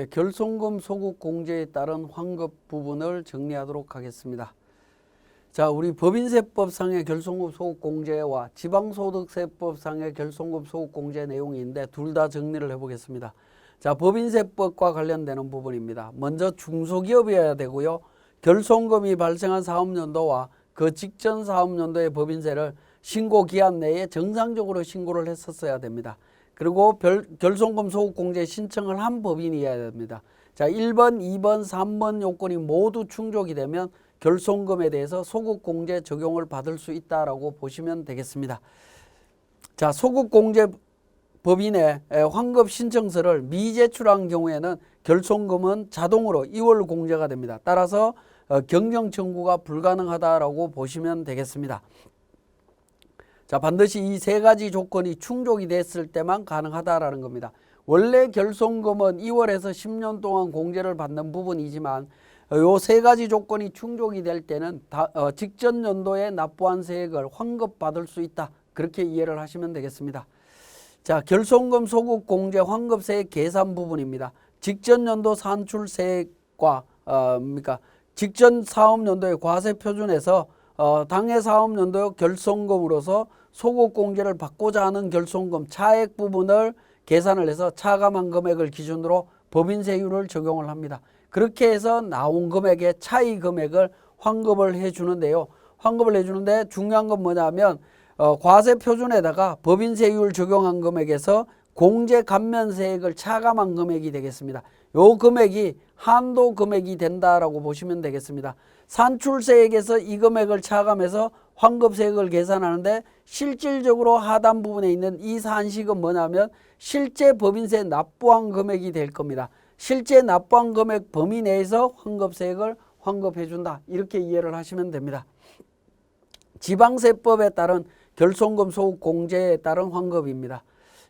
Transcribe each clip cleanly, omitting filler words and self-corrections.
결손금 소급 공제에 따른 환급 부분을 정리하도록 하겠습니다. 자, 우리 법인세법상의 결손금 소급 공제와 지방소득세법상의 결손금 소급 공제 내용인데 둘 다 정리를 해보겠습니다. 자, 법인세법과 관련되는 부분입니다. 먼저 중소기업이어야 되고요. 결손금이 발생한 사업연도와 그 직전 사업연도의 법인세를 신고기한 내에 정상적으로 신고를 했었어야 됩니다. 그리고 결손금 소급공제 신청을 한 법인이어야 됩니다. 자, 1번, 2번, 3번 요건이 모두 충족이 되면 결손금에 대해서 소급공제 적용을 받을 수 있다라고 보시면 되겠습니다. 자, 소급공제 법인의 환급 신청서를 미제출한 경우에는 결손금은 자동으로 2월 공제가 됩니다. 따라서 경정 청구가 불가능하다라고 보시면 되겠습니다. 자, 반드시 이 세 가지 조건이 충족이 됐을 때만 가능하다라는 겁니다. 원래 결손금은 2월에서 10년 동안 공제를 받는 부분이지만 요 세 가지 조건이 충족이 될 때는 직전 연도에 납부한 세액을 환급받을 수 있다. 그렇게 이해를 하시면 되겠습니다. 자, 결손금 소급 공제 환급세액 계산 부분입니다. 직전 연도 산출세액과 직전 사업연도의 과세 표준에서 당해 사업연도 결손금으로서 소급공제를 받고자 하는 결손금 차액 부분을 계산을 해서 차감한 금액을 기준으로 법인세율을 적용을 합니다. 그렇게 해서 나온 금액의 차이 금액을 환급을 해주는데요. 환급을 해주는데 중요한 건 뭐냐면 과세 표준에다가 법인세율 적용한 금액에서 공제 감면세액을 차감한 금액이 되겠습니다. 요 금액이 한도 금액이 된다라고 보시면 되겠습니다. 산출세액에서 이 금액을 차감해서 환급세액을 계산하는데 실질적으로 하단 부분에 있는 이 산식은 뭐냐면 실제 법인세 납부한 금액이 될 겁니다. 실제 납부한 금액 범위 내에서 환급세액을 환급해 준다. 이렇게 이해를 하시면 됩니다. 지방세법에 따른 결손금 소급 공제에 따른 환급입니다.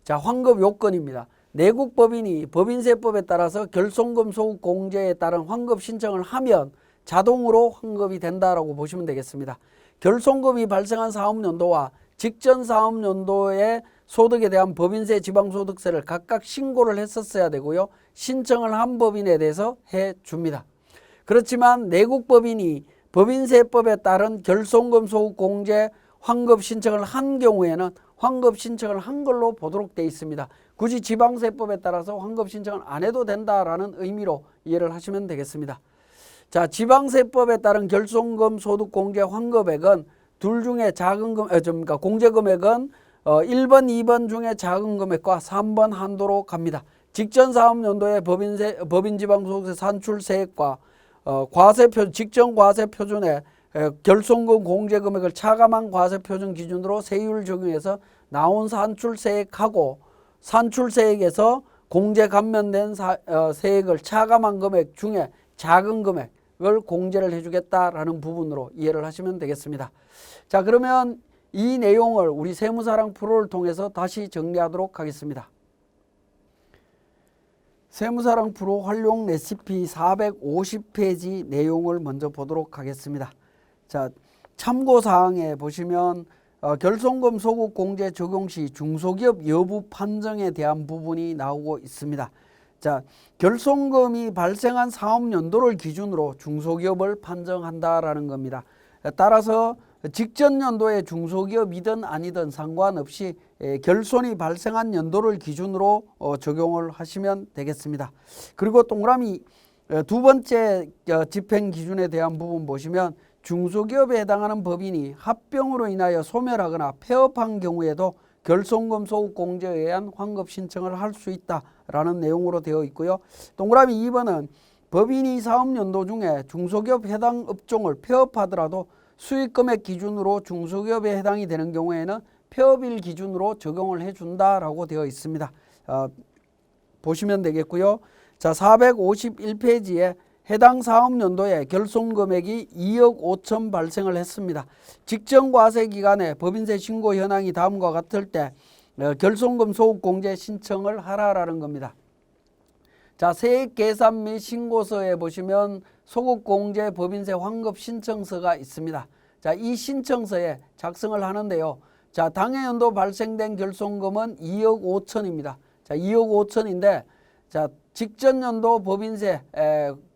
자, 환급 요건입니다. 내국법인이 법인세법에 따라서 결손금 소급 공제에 따른 환급 신청을 하면 자동으로 환급이 된다라고 보시면 되겠습니다. 결손금이 발생한 사업연도와 직전 사업연도의 소득에 대한 법인세, 지방소득세를 각각 신고를 했었어야 되고요. 신청을 한 법인에 대해서 해줍니다. 그렇지만 내국법인이 법인세법에 따른 결손금 소급 공제 환급 신청을 한 경우에는 환급 신청을 한 걸로 보도록 되어 있습니다. 굳이 지방세법에 따라서 환급 신청을 안 해도 된다라는 의미로 이해를 하시면 되겠습니다. 자, 지방세법에 따른 결손금 소득공제 환급액은 둘 중에 작은 공제 금액은 1번, 2번 중에 작은 금액과 3번 한도로 갑니다. 직전 사업연도의 법인지방소득세 산출세액과 직전 과세표준에 결손금 공제 금액을 차감한 과세표준 기준으로 세율 적용해서 나온 산출세액하고 산출세액에서 공제 감면된 세액을 차감한 금액 중에 작은 금액을 공제를 해주겠다라는 부분으로 이해를 하시면 되겠습니다. 자, 그러면 이 내용을 우리 세무사랑 프로를 통해서 다시 정리하도록 하겠습니다. 세무사랑 프로 활용 레시피 450페이지 내용을 먼저 보도록 하겠습니다. 자, 참고사항에 보시면 결손금 소급 공제 적용 시 중소기업 여부 판정에 대한 부분이 나오고 있습니다. 자, 결손금이 발생한 사업연도를 기준으로 중소기업을 판정한다라는 겁니다. 따라서 직전 연도의 중소기업이든 아니든 상관없이 결손이 발생한 연도를 기준으로 적용을 하시면 되겠습니다. 그리고 동그라미 두 번째 집행 기준에 대한 부분 보시면 중소기업에 해당하는 법인이 합병으로 인하여 소멸하거나 폐업한 경우에도 결손금 소급 공제에 의한 환급 신청을 할 수 있다라는 내용으로 되어 있고요. 동그라미 2번은 법인이 사업연도 중에 중소기업 해당 업종을 폐업하더라도 수익금액 기준으로 중소기업에 해당이 되는 경우에는 폐업일 기준으로 적용을 해준다라고 되어 있습니다. 보시면 되겠고요. 자, 451페이지에 해당 사업연도에 결손금액이 2억 5천 발생을 했습니다. 직전 과세 기간에 법인세 신고 현황이 다음과 같을 때 결손금 소급 공제 신청을 하라라는 겁니다. 자, 세액 계산 및 신고서에 보시면 소급공제 법인세 환급 신청서가 있습니다. 자, 이 신청서에 작성을 하는데요. 자, 당해연도 발생된 결손금은 2억 5천입니다. 자, 2억 5천인데, 자, 직전 연도 법인세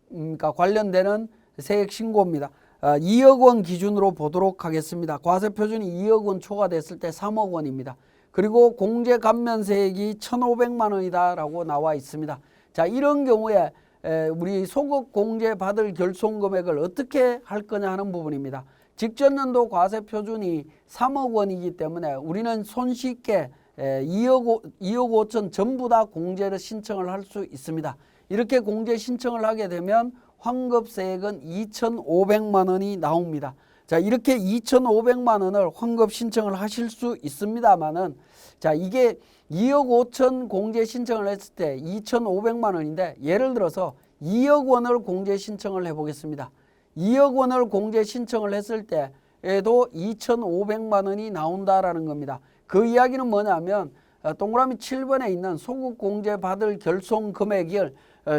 그러니까 관련되는 세액 신고입니다. 2억 원 기준으로 보도록 하겠습니다. 과세 표준이 2억 원 초과됐을 때 3억 원입니다. 그리고 공제 감면세액이 1,500만 원이다라고 나와 있습니다. 자, 이런 경우에 우리 소득 공제 받을 결손 금액을 어떻게 할 거냐 하는 부분입니다. 직전 연도 과세 표준이 3억 원이기 때문에 우리는 손쉽게 2억 5천 전부 다 공제를 신청을 할 수 있습니다. 이렇게 공제 신청을 하게 되면 환급세액은 2,500만 원이 나옵니다. 자, 이렇게 2,500만 원을 환급 신청을 하실 수 있습니다만은, 자, 이게 2억 5천 공제 신청을 했을 때 2,500만 원인데, 예를 들어서 2억 원을 공제 신청을 해보겠습니다. 2억 원을 공제 신청을 했을 때에도 2,500만 원이 나온다라는 겁니다. 그 이야기는 뭐냐면 동그라미 7번에 있는 소득 공제 받을 결손 금액을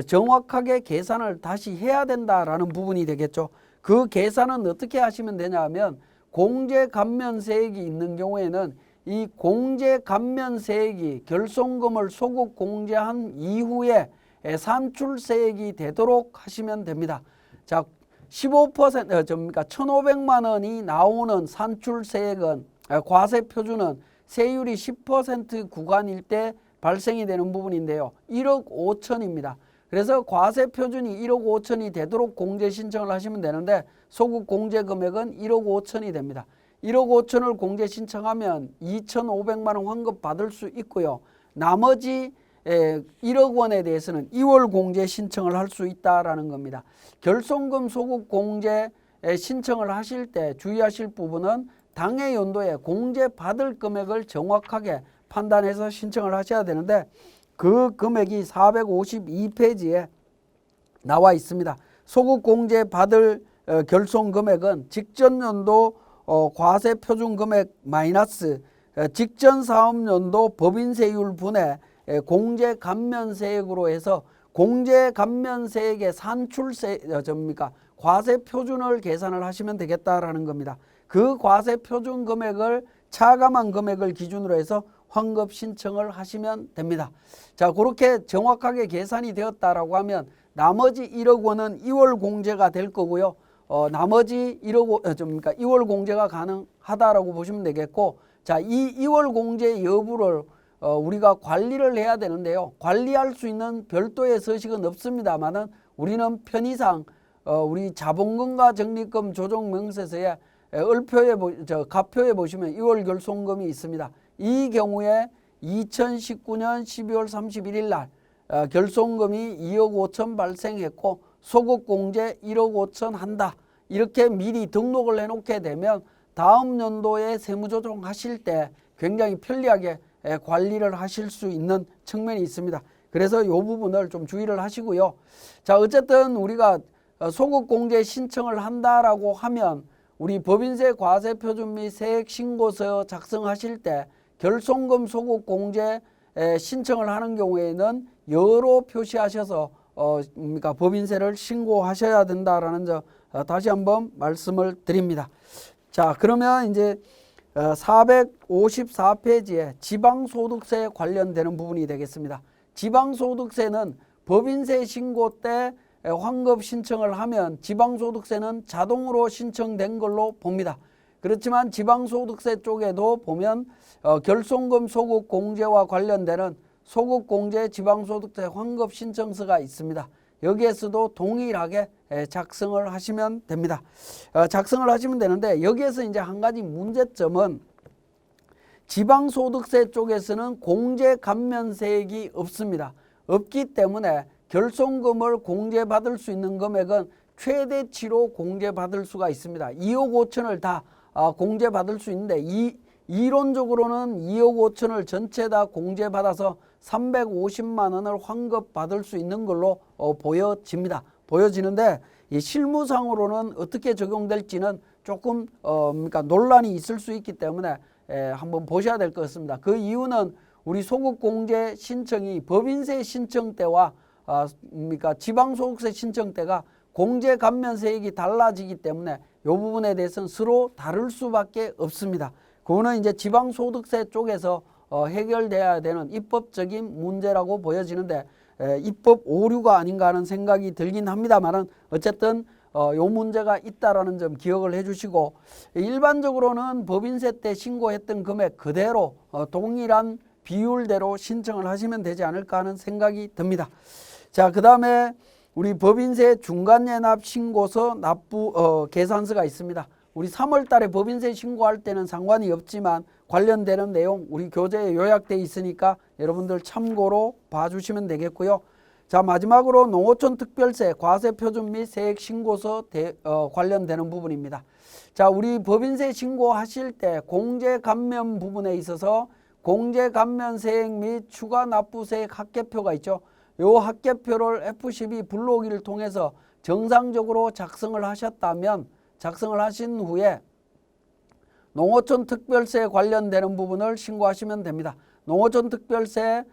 정확하게 계산을 다시 해야 된다라는 부분이 되겠죠. 그 계산은 어떻게 하시면 되냐면 공제 감면세액이 있는 경우에는 이 공제 감면세액이 결손금을 소득 공제한 이후에 산출세액이 되도록 하시면 됩니다. 자, 15% 그러니까 1,500만 원이 나오는 산출세액은 과세 표준은 세율이 10% 구간일 때 발생이 되는 부분인데요. 1억 5천입니다. 그래서 과세 표준이 1억 5천이 되도록 공제 신청을 하시면 되는데 소득 공제 금액은 1억 5천이 됩니다. 1억 5천을 공제 신청하면 2,500만 원 환급 받을 수 있고요. 나머지 1억 원에 대해서는 2월 공제 신청을 할 수 있다라는 겁니다. 결손금 소득 공제 신청을 하실 때 주의하실 부분은 당해 연도에 공제 받을 금액을 정확하게 판단해서 신청을 하셔야 되는데 그 금액이 452페이지에 나와 있습니다. 소득 공제 받을 결손 금액은 직전 연도 과세 표준 금액 마이너스 직전 사업연도 법인세율 분의 공제 감면세액으로 해서 공제 감면세액의 산출세 과세 표준을 계산을 하시면 되겠다라는 겁니다. 그 과세 표준 금액을 차감한 금액을 기준으로 해서 환급 신청을 하시면 됩니다. 자, 그렇게 정확하게 계산이 되었다라고 하면 나머지 1억 원은 2월 공제가 될 거고요. 나머지 2월 공제가 가능하다라고 보시면 되겠고, 자, 이 2월 공제 여부를 우리가 관리를 해야 되는데요. 관리할 수 있는 별도의 서식은 없습니다만은 우리는 편의상 우리 자본금과 적립금 조정 명세서에 갑표에 보시면 2월 결손금이 있습니다. 이 경우에 2019년 12월 31일 날 결손금이 2억 5천 발생했고 소득 공제 1억 5천 한다. 이렇게 미리 등록을 해놓게 되면 다음 연도에 세무조정 하실 때 굉장히 편리하게 관리를 하실 수 있는 측면이 있습니다. 그래서 이 부분을 좀 주의를 하시고요. 자, 어쨌든 우리가 소득 공제 신청을 한다라고 하면 우리 법인세 과세 표준 및 세액 신고서 작성하실 때 결손금 소득 공제 신청을 하는 경우에는 여로 표시하셔서 그러니까 법인세를 신고하셔야 된다라는 점 다시 한번 말씀을 드립니다. 자, 그러면 이제 454페이지에 지방소득세 관련되는 부분이 되겠습니다. 지방소득세는 법인세 신고 때 환급 신청을 하면 지방소득세는 자동으로 신청된 걸로 봅니다. 그렇지만 지방소득세 쪽에도 보면 결손금 소득 공제와 관련되는 소득 공제 지방소득세 환급 신청서가 있습니다. 여기에서도 동일하게 작성을 하시면 됩니다. 작성을 하시면 되는데 여기에서 이제 한 가지 문제점은 지방소득세 쪽에서는 공제 감면세액이 없습니다. 없기 때문에 결손금을 공제받을 수 있는 금액은 최대치로 공제받을 수가 있습니다. 2억 5천을 다 공제받을 수 있는데 이론적으로는 2억 5천을 전체 다 공제받아서 350만 원을 환급받을 수 있는 걸로 보여지는데 이 실무상으로는 어떻게 적용될지는 조금 그러니까 논란이 있을 수 있기 때문에 한번 보셔야 될 것 같습니다. 그 이유는 우리 소득공제 신청이 법인세 신청 때와 그러니까 지방소득세 신청 때가 공제 감면세액이 달라지기 때문에 이 부분에 대해서는 서로 다를 수밖에 없습니다. 그거는 이제 지방소득세 쪽에서 해결돼야 되는 입법적인 문제라고 보여지는데 입법 오류가 아닌가 하는 생각이 들긴 합니다만은 어쨌든 요 문제가 있다라는 점 기억을 해주시고, 일반적으로는 법인세 때 신고했던 금액 그대로 동일한 비율대로 신청을 하시면 되지 않을까 하는 생각이 듭니다. 자, 그 다음에 우리 법인세 중간예납 신고서 납부 계산서가 있습니다. 우리 3월 달에 법인세 신고할 때는 상관이 없지만 관련되는 내용 우리 교재에 요약되어 있으니까 여러분들 참고로 봐주시면 되겠고요. 자, 마지막으로 농어촌 특별세, 과세표준 및 세액 신고서 관련되는 부분입니다. 자, 우리 법인세 신고하실 때 공제 감면 부분에 있어서 공제 감면 세액 및 추가 납부세액 합계표가 있죠. 요 합계표를 F12 불러오기를 통해서 정상적으로 작성을 하셨다면, 작성을 하신 후에 농어촌 특별세 관련되는 부분을 신고하시면 됩니다. 농어촌 특별세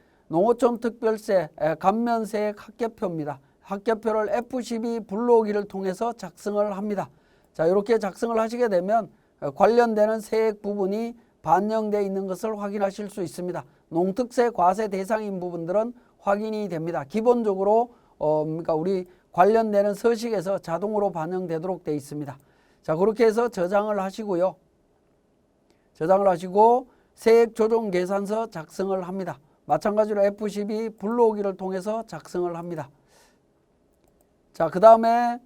감면세액 합계표입니다. 합계표를 F12 불러오기를 통해서 작성을 합니다. 자, 이렇게 작성을 하시게 되면 관련되는 세액 부분이 반영되어 있는 것을 확인하실 수 있습니다. 농특세 과세 대상인 부분들은 확인이 됩니다. 기본적으로 그러니까 우리 관련되는 서식에서 자동으로 반영되도록 되어 있습니다. 자, 그렇게 해서 저장을 하시고요. 저장을 하시고 세액 조정 계산서 작성을 합니다. 마찬가지로 F12 불러오기를 통해서 작성을 합니다. 자, 그 다음에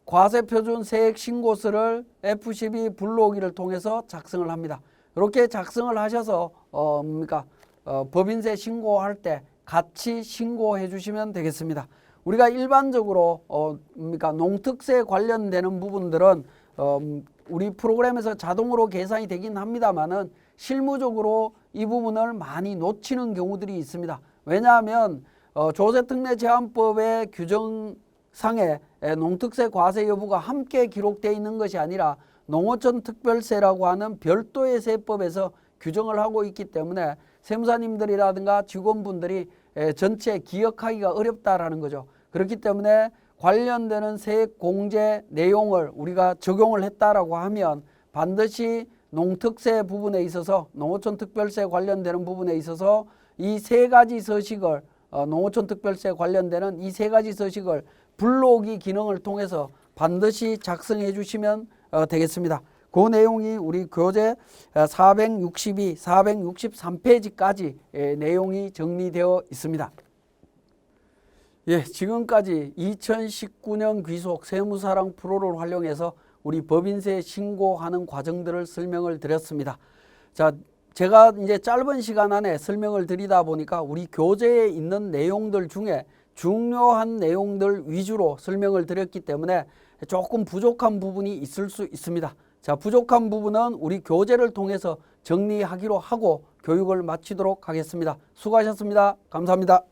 과세표준 세액 신고서를 F12 불러오기를 통해서 작성을 합니다. 이렇게 작성을 하셔서 법인세 신고할 때 같이 신고해 주시면 되겠습니다. 우리가 일반적으로 농특세 관련되는 부분들은 우리 프로그램에서 자동으로 계산이 되긴 합니다만은 실무적으로 이 부분을 많이 놓치는 경우들이 있습니다. 왜냐하면 조세특례제한법의 규정상에 농특세 과세 여부가 함께 기록되어 있는 것이 아니라 농어촌 특별세라고 하는 별도의 세법에서 규정을 하고 있기 때문에 세무사님들이라든가 직원분들이 전체 기억하기가 어렵다라는 거죠. 그렇기 때문에 관련되는 세액 공제 내용을 우리가 적용을 했다라고 하면 반드시 농특세 부분에 있어서 농어촌 특별세 관련되는 부분에 있어서 이 세 가지 서식을 농어촌 특별세 관련되는 이 세 가지 서식을 불러오기 기능을 통해서 반드시 작성해 주시면 되겠습니다. 그 내용이 우리 교재 462, 463페이지까지 내용이 정리되어 있습니다. 예, 지금까지 2019년 귀속 세무사랑 프로를 활용해서 우리 법인세 신고하는 과정들을 설명을 드렸습니다. 자, 제가 이제 짧은 시간 안에 설명을 드리다 보니까 우리 교재에 있는 내용들 중에 중요한 내용들 위주로 설명을 드렸기 때문에 조금 부족한 부분이 있을 수 있습니다. 자, 부족한 부분은 우리 교재를 통해서 정리하기로 하고 교육을 마치도록 하겠습니다. 수고하셨습니다. 감사합니다.